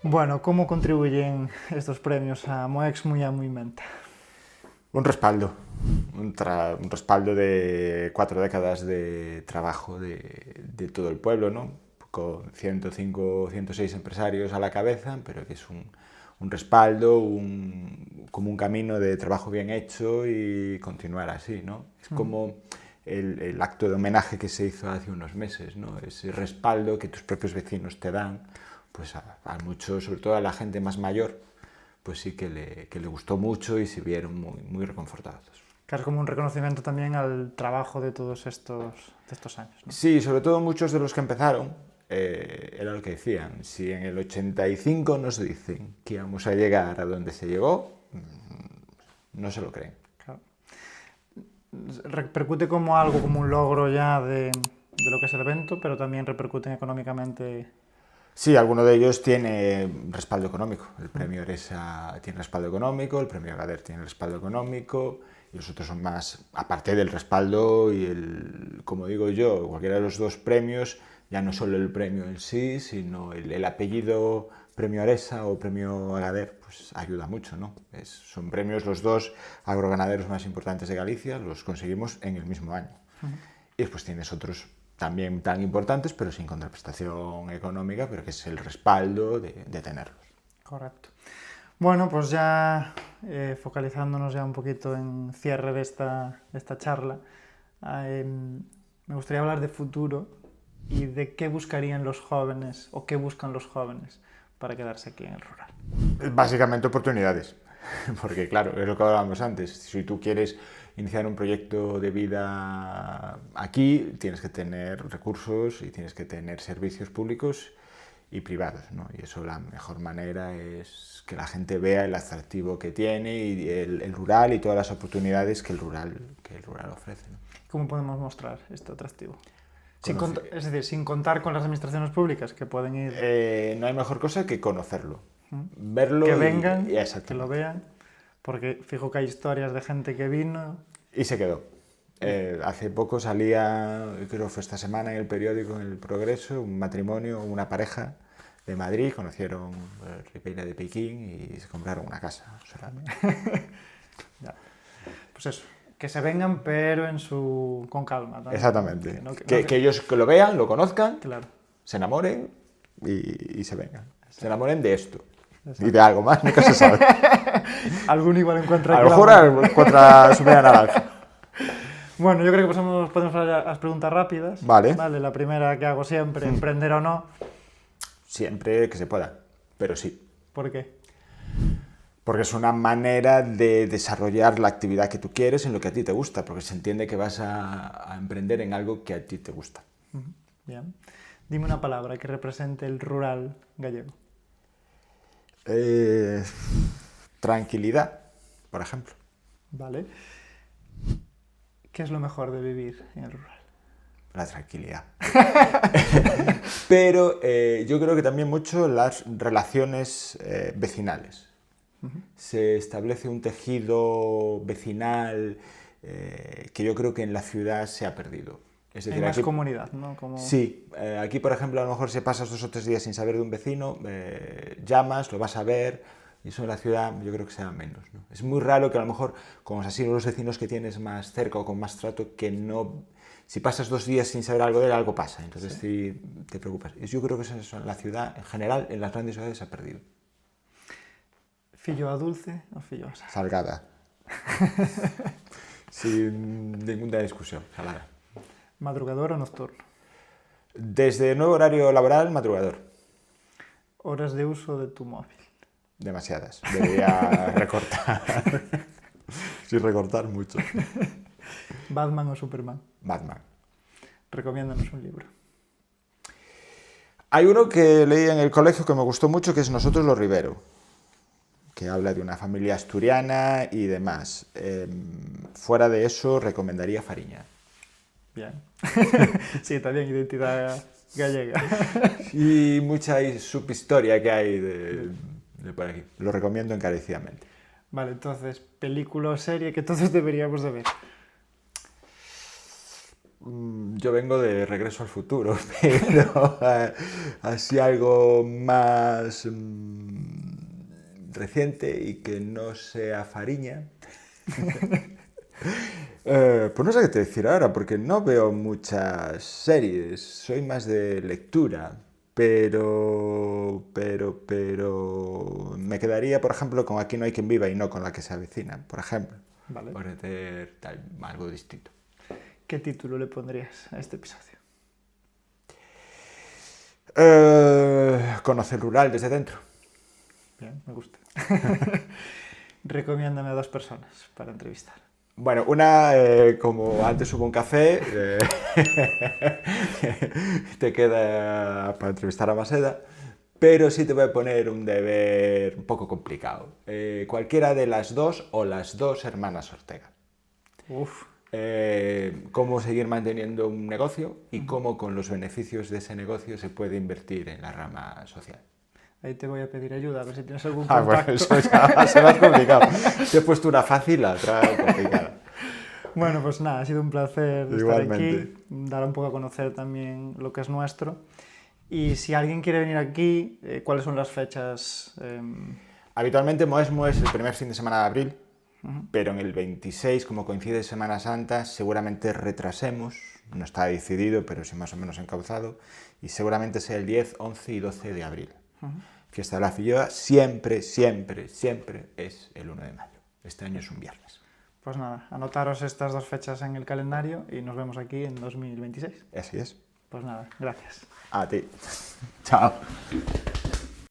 Bueno, ¿cómo contribuyen estos premios a Moexmo y a Movimenta? Un respaldo, un respaldo de 4 décadas de trabajo de todo el pueblo, ¿no? Con 105, 106 empresarios a la cabeza, pero que es un respaldo, como un camino de trabajo bien hecho y continuar así, ¿no? Es como el acto de homenaje que se hizo hace unos meses, ¿no? Ese respaldo que tus propios vecinos te dan, pues a muchos, sobre todo a la gente más mayor, pues sí que le gustó mucho y se vieron muy reconfortados. Claro, es como un reconocimiento también al trabajo de todos estos años, ¿no? Sí, sobre todo muchos de los que empezaron, era lo que decían, si en el 85 nos dicen que íbamos a llegar a donde se llegó, no se lo creen. Claro. Repercute como algo, como un logro ya de lo que es el evento, pero también repercuten económicamente. Sí, alguno de ellos tiene respaldo económico. El premio Eresa tiene respaldo económico, el premio Gader tiene respaldo económico, y los otros son más, aparte del respaldo y como digo yo, cualquiera de los dos premios, ya no solo el premio en sí, sino el apellido premio Aresa o premio Agader, pues ayuda mucho, ¿no? Son premios los dos agroganaderos más importantes de Galicia, los conseguimos en el mismo año. Y después tienes otros también tan importantes, pero sin contraprestación económica, pero que es el respaldo de tenerlos. Correcto. Bueno, pues ya focalizándonos ya un poquito en cierre de esta charla, me gustaría hablar de futuro y de qué buscarían los jóvenes o qué buscan los jóvenes para quedarse aquí en el rural. Básicamente oportunidades, porque claro, es lo que hablábamos antes, si tú quieres iniciar un proyecto de vida aquí, tienes que tener recursos y tienes que tener servicios públicos y privados, ¿no? Y eso la mejor manera es que la gente vea el atractivo que tiene y el rural y todas las oportunidades que el rural ofrece, ¿no? ¿Cómo podemos mostrar este atractivo? Es decir, sin contar con las administraciones públicas que pueden ir... No hay mejor cosa que conocerlo, verlo que vengan, que lo exactamente. vean, porque fijo que hay historias de gente que vino... Y se quedó. Hace poco salía, creo que fue esta semana en el periódico, en El Progreso, un matrimonio, una pareja de Madrid, conocieron Ribeira de Pekín y se compraron una casa. O sea, Ya. Pues eso, que se vengan, pero con calma. También. exactamente. Que Que ellos lo vean, lo conozcan, claro. se enamoren y se vengan. Se enamoren de esto. Exacto. Y de algo más, nunca se sabe. Alguno igual encuentra... A lo mejor encuentra su media naranja. Bueno, yo creo que podemos hacer las preguntas rápidas. Vale. La primera que hago siempre, emprender o no. Siempre que se pueda, pero sí. ¿Por qué? Porque es una manera de desarrollar la actividad que tú quieres en lo que a ti te gusta, porque se entiende que vas a emprender en algo que a ti te gusta. Bien. Dime una palabra que represente el rural gallego. Tranquilidad, por ejemplo. Vale. ¿Qué es lo mejor de vivir en el rural? La tranquilidad. Pero yo creo que también mucho las relaciones vecinales. Se establece un tejido vecinal que yo creo que en la ciudad se ha perdido. Es decir, Hay más aquí, comunidad, ¿no? Sí, aquí por ejemplo a lo mejor si pasas 2 o 3 días sin saber de un vecino, llamas, lo vas a ver, y eso en la ciudad yo creo que se da menos, ¿no? Es muy raro que a lo mejor con así los vecinos que tienes más cerca o con más trato, que no... Si pasas 2 días sin saber algo de él, algo pasa, entonces sí te preocupas. Yo creo que eso en la ciudad, en general, en las grandes ciudades se ha perdido. ¿Fillo a dulce o fillo a sal? Salgada. Sin ninguna discusión, salada. ¿Madrugador o nocturno? Desde nuevo horario laboral, madrugador. ¿Horas de uso de tu móvil? Demasiadas. Debería recortar. Sí, recortar mucho. ¿Batman o Superman? Batman. Recomiéndanos un libro. Hay uno que leí en el colegio que me gustó mucho, que es Nosotros los Rivero, que habla de una familia asturiana y demás. Fuera de eso, recomendaría Fariña. Bien. Sí, también identidad gallega. Y mucha subhistoria que hay de por aquí. Lo recomiendo encarecidamente. Vale, entonces, película o serie que todos deberíamos de ver. Yo vengo de Regreso al Futuro, pero así algo más reciente y que no sea Fariña. Pues no sé qué te decir ahora, porque no veo muchas series, soy más de lectura, pero me quedaría, por ejemplo, con Aquí no hay quien viva y no con La que se avecina, por ejemplo, Vale. por hacer algo distinto. ¿Qué título le pondrías a este episodio? Conoce el rural desde dentro. Bien, me gusta. Recomiéndame a 2 personas para entrevistar. Bueno, una, como antes hubo un café, te queda para entrevistar a Maseda, pero sí te voy a poner un deber un poco complicado. Cualquiera de las dos o las dos hermanas Ortega. Uf. Cómo seguir manteniendo un negocio y cómo con los beneficios de ese negocio se puede invertir en la rama social. Ahí te voy a pedir ayuda, a ver si tienes algún Bueno, contacto. eso ya va a ser más complicado. Te he puesto una fácil, la otra complicada. Bueno, pues nada, ha sido un placer Igualmente. estar aquí, dar un poco a conocer también lo que es nuestro. Y si alguien quiere venir aquí, ¿cuáles son las fechas? Habitualmente Moesmo es el primer fin de semana de abril, pero en el 26, como coincide Semana Santa, seguramente retrasemos, no está decidido, pero sí más o menos encauzado, y seguramente sea el 10, 11 y 12 de abril. Fiesta de la Filloa siempre, siempre, siempre es el 1 de mayo. Este año es un viernes. Pues nada, anotaros estas 2 fechas en el calendario y nos vemos aquí en 2026. Así es. Pues nada, gracias. A ti. Chao.